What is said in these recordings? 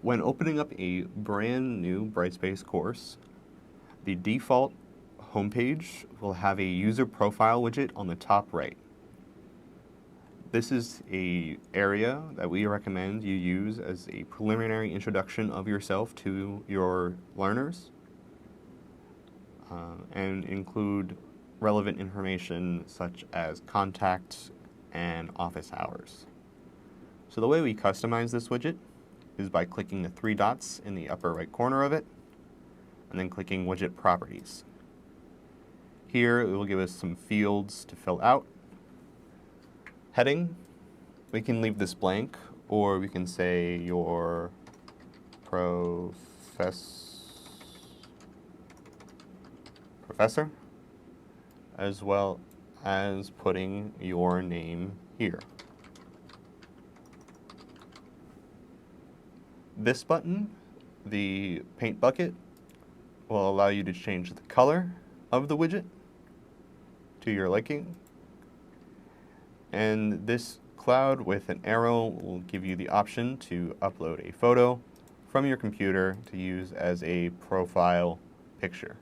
When opening up a brand new Brightspace course, the default homepage will have a user profile widget on the top right. This is an area that we recommend you use as a preliminary introduction of yourself to your learners and include relevant information such as contacts and office hours. So the way we customize this widget is by clicking the three dots in the upper right corner of it and then clicking Widget Properties. Here it will give us some fields to fill out. Heading, we can leave this blank, or we can say your professor, as well as putting your name here. This button, the paint bucket, will allow you to change the color of the widget to your liking. And this cloud with an arrow will give you the option to upload a photo from your computer to use as a profile picture.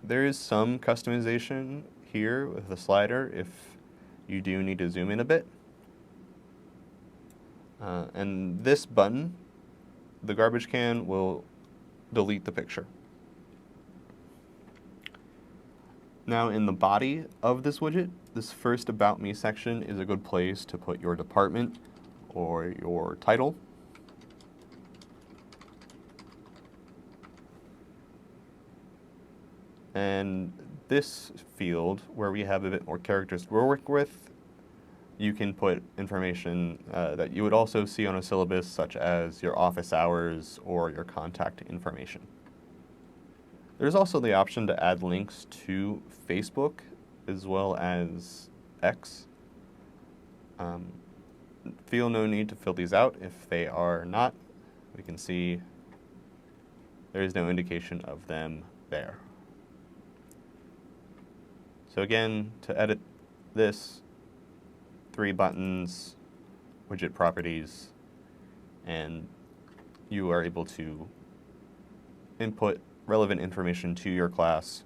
There is some customization here with the slider if you do need to zoom in a bit. And this button, the garbage can, will delete the picture. Now in the body of this widget, this first About Me section is a good place to put your department or your title. And this field, where we have a bit more characters to work with, you can put information that you would also see on a syllabus, such as your office hours or your contact information. There's also the option to add links to Facebook as well as X. Feel no need to fill these out if they are not. We can see there is no indication of them there. So again, to edit this, 3 buttons, widget properties, and you are able to input relevant information to your class